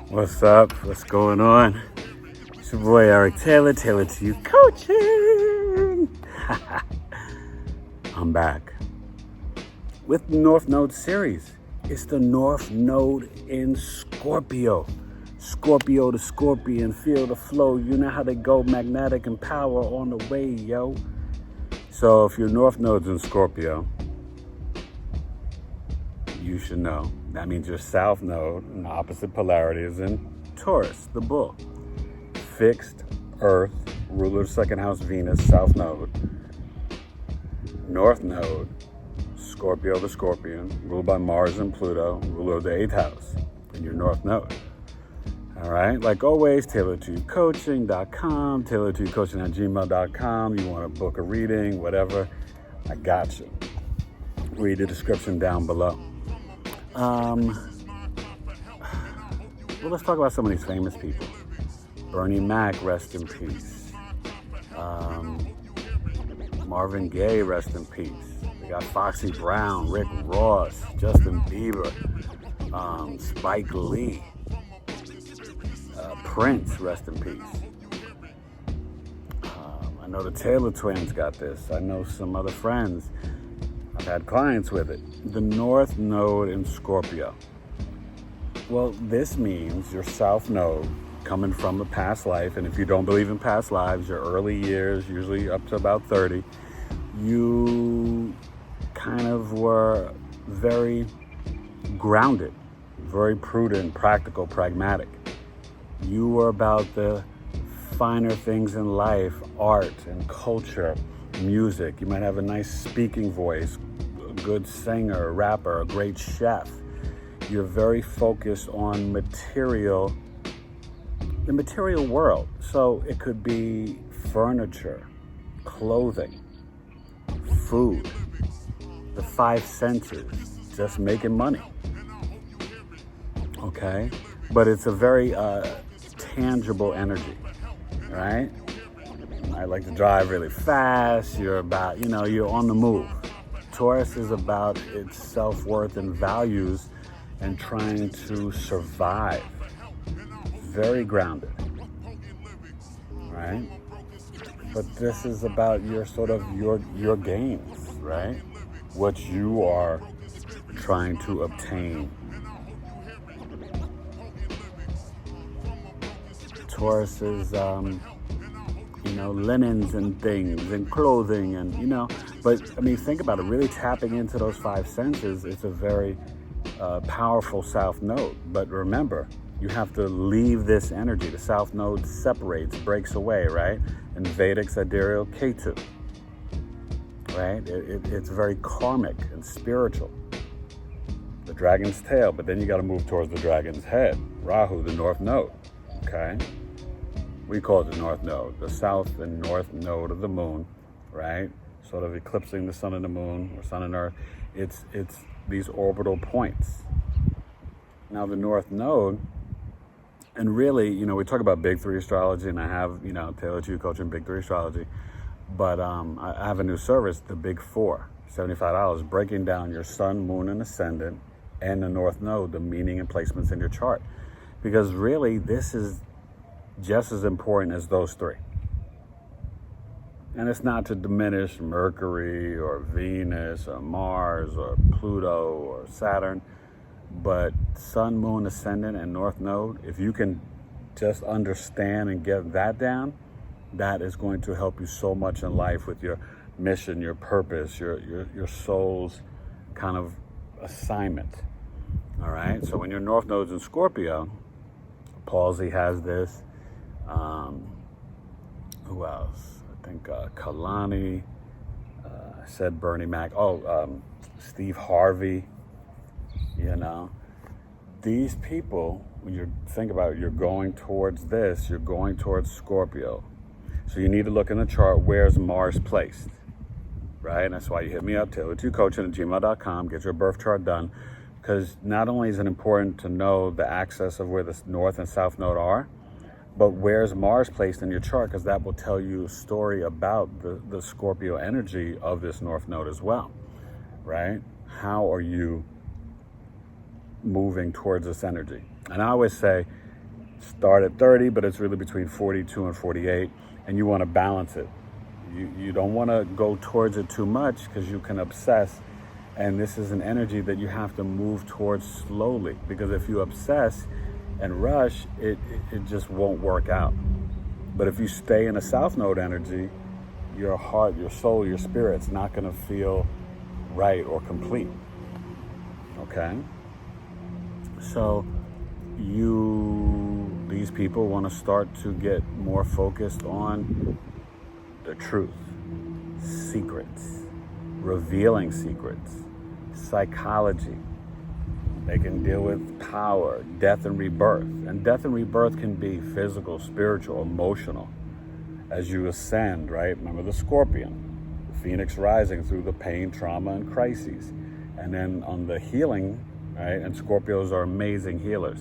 What's up? What's going on? It's your boy Eric Taylor, Taylor to You Coaching. I'm back with the North Node series. It's the North Node in Scorpio. Scorpio to Scorpion, feel the flow. You know how they go, magnetic and power on the way, yo. So if your North Node's in Scorpio, you should know. That means your South Node, in the opposite polarity, is in Taurus, the bull. Fixed Earth, ruler of second house Venus, South Node. North Node, Scorpio the Scorpion, ruled by Mars and Pluto, ruler of the 8th house, in your North Node. All right, like always, tailor2coaching.com, tailor2coaching@gmail.com. You want to book a reading, whatever, I got you. Read the description down below. Well, let's talk about some of these famous people. Bernie Mac, rest in peace. Marvin Gaye, rest in peace. We got Foxy Brown, Rick Ross, Justin Bieber, Spike Lee, Prince, rest in peace. I know the Taylor twins got this. I know some other friends. I've had clients with it. The North Node in Scorpio. Well, this means your South Node coming from a past life, and if you don't believe in past lives, your early years, usually up to about 30, you kind of were very grounded, very prudent, practical, pragmatic. You were about the finer things in life, art and culture, music. You might have a nice speaking voice, a good singer, rapper, a great chef. You're very focused on the material world. So it could be furniture, clothing, food, the 5 senses, just making money. Okay? But it's a very tangible energy, right? I like to drive really fast. You're about, you're on the move. Taurus is about its self-worth and values and trying to survive. Very grounded, right? But this is about your gains, right? What you are trying to obtain. Taurus is, linens and things and clothing and, but think about it, really tapping into those 5 senses. It's a very powerful South Node. But remember, you have to leave this energy. The South Node separates, breaks away, right? In Vedic sidereal Ketu, right? It's very karmic and spiritual. The dragon's tail, but then you got to move towards the dragon's head. Rahu, the North Node, okay? We call it the North Node, the South and North Node of the moon, right? Sort of eclipsing the sun and the moon, or sun and earth. It's these orbital points. Now the North Node, and really, we talk about Big 3 astrology, and I have, Taylor to You Coaching Big 3 astrology, but I have a new service, the Big 4, $75, breaking down your sun, moon, and ascendant, and the North Node, the meaning and placements in your chart. Because really, this is just as important as those 3. And it's not to diminish Mercury or Venus or Mars or Pluto or Saturn, but Sun, Moon, Ascendant, and North Node, if you can just understand and get that down, that is going to help you so much in life with your mission, your purpose, your soul's kind of assignment. All right? So when your North Node's in Scorpio, Palsy has this. Who else? I think Kalani, said Bernie Mac. Steve Harvey. These people, when you think about it, you're going towards this, you're going towards Scorpio. So you need to look in the chart, where's Mars placed, right? And that's why you hit me up, tailor2coaching@gmail.com, get your birth chart done, because not only is it important to know the axis of where the North and South Node are, but where's Mars placed in your chart, because that will tell you a story about the Scorpio energy of this North Node as well, right? How are you moving towards this energy? And I always say, start at 30, but it's really between 42 and 48, and you want to balance it. You don't want to go towards it too much because you can obsess, and this is an energy that you have to move towards slowly, because if you obsess and rush, it just won't work out. But if you stay in a South Node energy, your heart, your soul, your spirit's not going to feel right or complete. Okay? So these people want to start to get more focused on the truth, secrets, revealing secrets, psychology. They can deal with power, death and rebirth. And death and rebirth can be physical, spiritual, emotional. As you ascend, right? Remember the Scorpion, the Phoenix rising through the pain, trauma, and crises. And then on the healing, right? And Scorpios are amazing healers,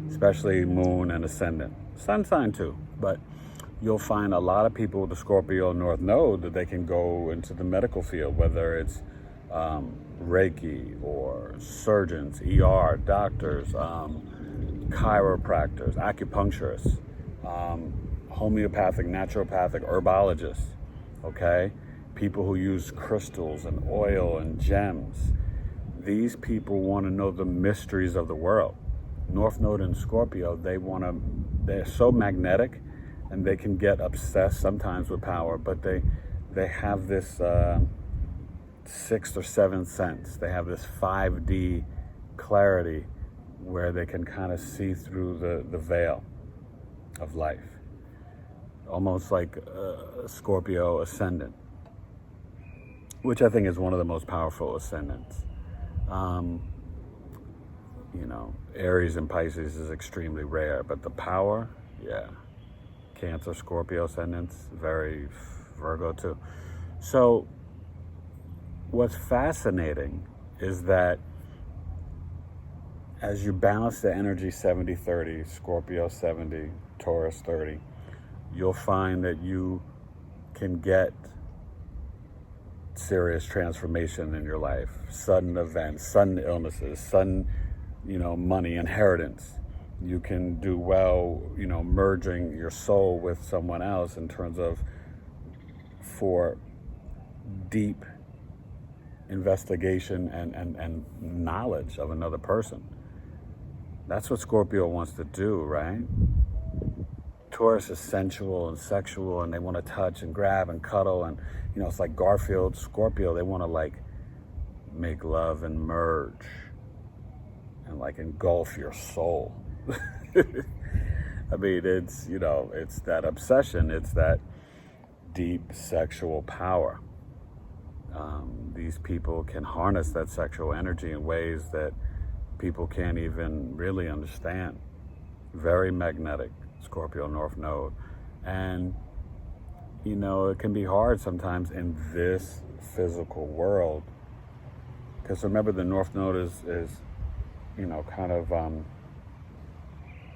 especially Moon and Ascendant. Sun sign too, but you'll find a lot of people with the Scorpio North Node that they can go into the medical field, whether it's Reiki or surgeons, ER, doctors, chiropractors, acupuncturists, homeopathic, naturopathic, herbologists, okay? People who use crystals and oil and gems. These people want to know the mysteries of the world. North Node and Scorpio, they're so magnetic, and they can get obsessed sometimes with power, but they have this sixth or seventh sense. They have this 5D clarity where they can kind of see through the veil of life. Almost like Scorpio ascendant, which I think is one of the most powerful ascendants. Aries and Pisces is extremely rare, but the power, yeah. Cancer, Scorpio ascendants, very Virgo too. So what's fascinating is that as you balance the energy 70-30, Scorpio 70, Taurus 30, you'll find that you can get serious transformation in your life, sudden events, sudden illnesses, sudden, money, inheritance. You can do well, merging your soul with someone else in terms of for deep investigation and knowledge of another person. That's what Scorpio wants to do, right? Taurus is sensual and sexual, and they want to touch and grab and cuddle, and it's like Garfield. Scorpio, they want to make love and merge and engulf your soul. I mean, it's it's that obsession, it's that deep sexual power. These people can harness that sexual energy in ways that people can't even really understand. Very magnetic, Scorpio North Node. And, it can be hard sometimes in this physical world. Because remember, the North Node is kind of, I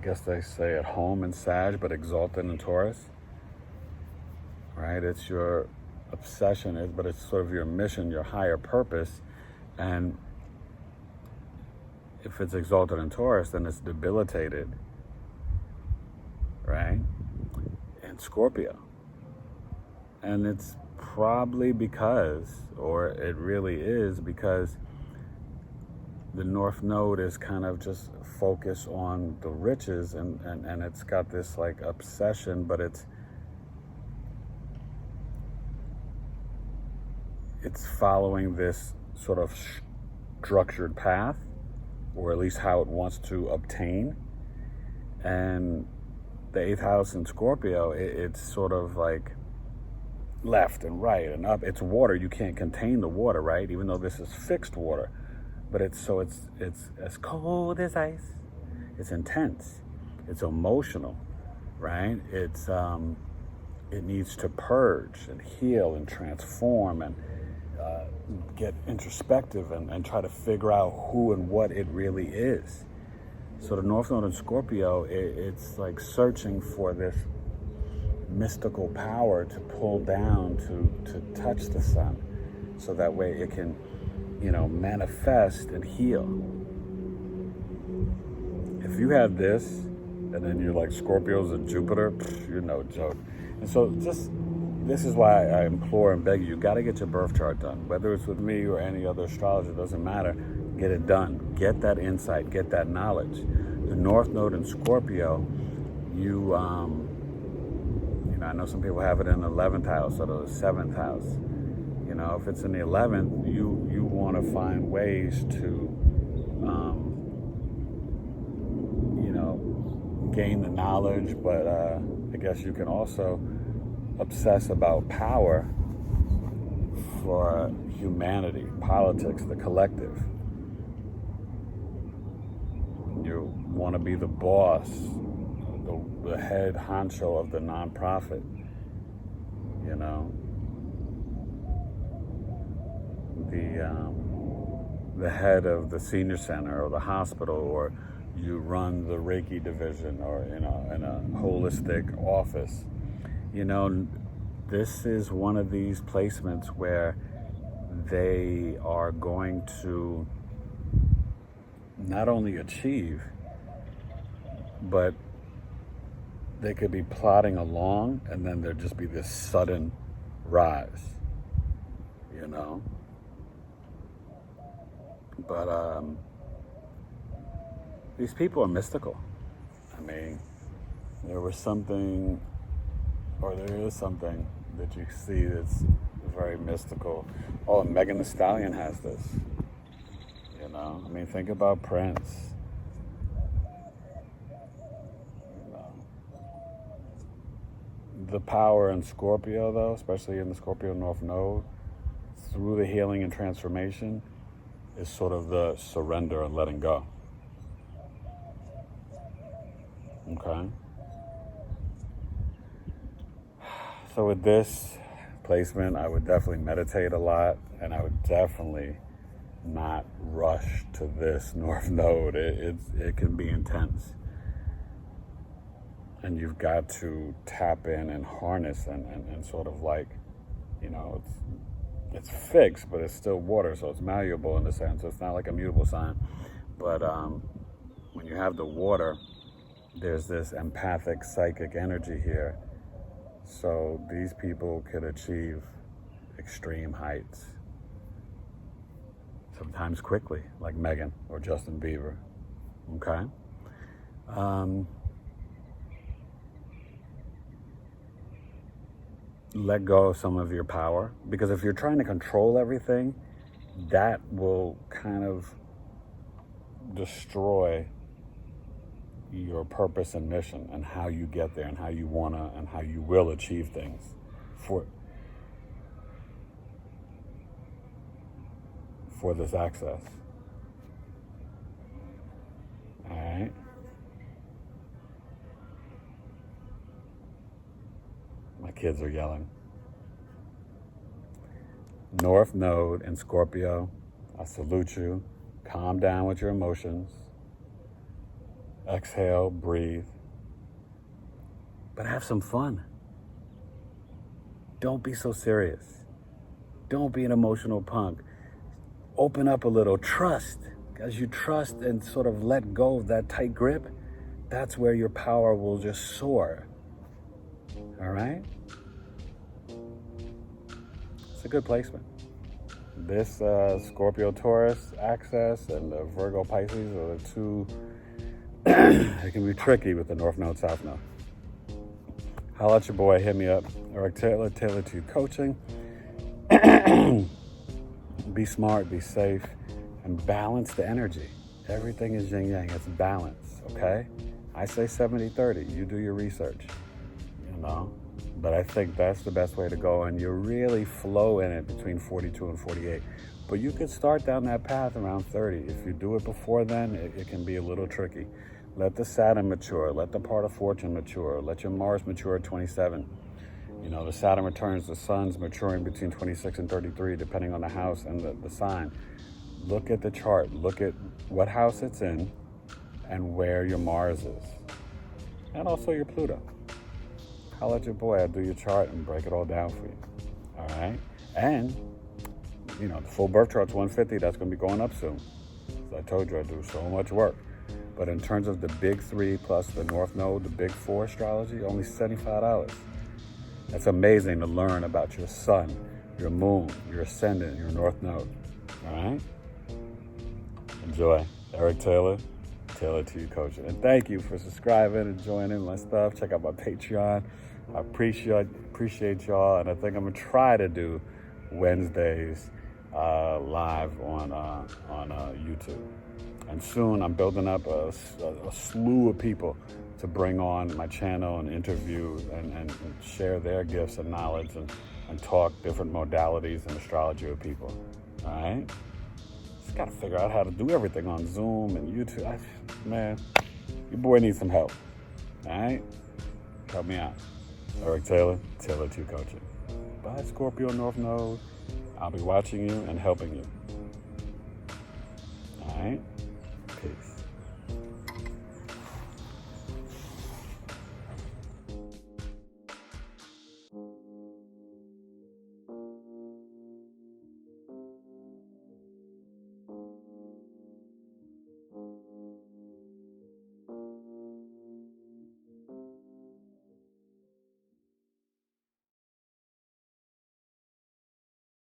guess they say at home in Sag, but exalted in Taurus. Right? It's your obsession, but it's sort of your mission, your higher purpose. And if it's exalted in Taurus, then it's debilitated, right? In Scorpio. And it's probably because, or it really is because, the North Node is kind of just focused on the riches, and it's got this obsession, but it's following this sort of structured path, or at least how it wants to obtain. And the 8th house in Scorpio, it's sort of left and right and up. It's water. You can't contain the water, right? Even though this is fixed water, but it's as cold as ice. It's intense. It's emotional, right? It needs to purge and heal and transform and get introspective and try to figure out who and what it really is. So the North Node in Scorpio, it's searching for this mystical power to pull down, to touch the sun, so that way it can, manifest and heal. If you have this, and then you're like, Scorpio's a Jupiter, you're no joke. And so this is why I implore and beg you got to get your birth chart done. Whether it's with me or any other astrologer, doesn't matter. Get it done. Get that insight. Get that knowledge. The North Node in Scorpio, you know, I know some people have it in the 11th house or the 7th house. You know, if it's in the 11th, you want to find ways to, you know, gain the knowledge, but I guess you can also obsess about power for humanity, politics, the collective. You want to be the boss, the head honcho of the nonprofit, you know, the head of the senior center or the hospital, or you run the Reiki division, or in a holistic office. You know, this is one of these placements where they are going to not only achieve, but they could be plodding along and then there'd just be this sudden rise, you know? But these people are mystical. I mean, there is something that you see that's very mystical. Oh, and Megan Thee Stallion has this. You know, I mean, think about Prince. You know, the power in Scorpio, though, especially in the Scorpio North Node, through the healing and transformation, is sort of the surrender and letting go. Okay? So with this placement, I would definitely meditate a lot, and I would definitely not rush to this North Node. It can be intense. And you've got to tap in and harness and sort of like, you know, it's fixed, but it's still water, so it's malleable in the sense. It's not like a mutable sign. But when you have the water, there's this empathic, psychic energy here. So these people could achieve extreme heights. Sometimes quickly, like Megan or Justin Bieber. Okay? Let go of some of your power, because if you're trying to control everything, that will kind of destroy your purpose and mission and how you get there and how you want to and how you will achieve things for this access. All right. My kids are yelling. North Node in Scorpio, I salute you. Calm down with your emotions. Exhale, breathe. But have some fun. Don't be so serious. Don't be an emotional punk. Open up a little. Trust. As you trust and sort of let go of that tight grip, that's where your power will just soar. All right? It's a good placement. This Scorpio Taurus access and the Virgo Pisces are the two. It can be tricky with the North Node, South Node. Holla at your boy. Hit me up. Eric Taylor, Taylor to Coaching. Be smart, be safe, and balance the energy. Everything is yin yang. It's balance, okay? I say 70-30. You do your research, you know? But I think that's the best way to go, and you really flow in it between 42 and 48. But you could start down that path around 30. If you do it before then, it can be a little tricky. Let the Saturn mature. Let the part of fortune mature. Let your Mars mature at 27. You know, the Saturn returns, the Sun's maturing between 26 and 33, depending on the house and the sign. Look at the chart. Look at what house it's in and where your Mars is. And also your Pluto. Holla at your boy. I'll do your chart and break it all down for you. All right? And, you know, the full birth chart's 150. That's going to be going up soon. As I told you, I do so much work. But in terms of the big 3 plus the North Node, the big 4 astrology, only $75. That's amazing to learn about your sun, your moon, your ascendant, your North Node. All right? Enjoy. Eric Taylor, Taylor to You Coaching. And thank you for subscribing and joining my stuff. Check out my Patreon. I appreciate y'all. And I think I'm going to try to do Wednesdays live on YouTube. And soon I'm building up a slew of people to bring on my channel and interview and share their gifts and knowledge and talk different modalities in astrology with people. All right? Just got to figure out how to do everything on Zoom and YouTube. Man, your boy needs some help. All right? Help me out. Eric Taylor, Taylor 2 Coaching. Bye, Scorpio North Node. I'll be watching you and helping you. All right?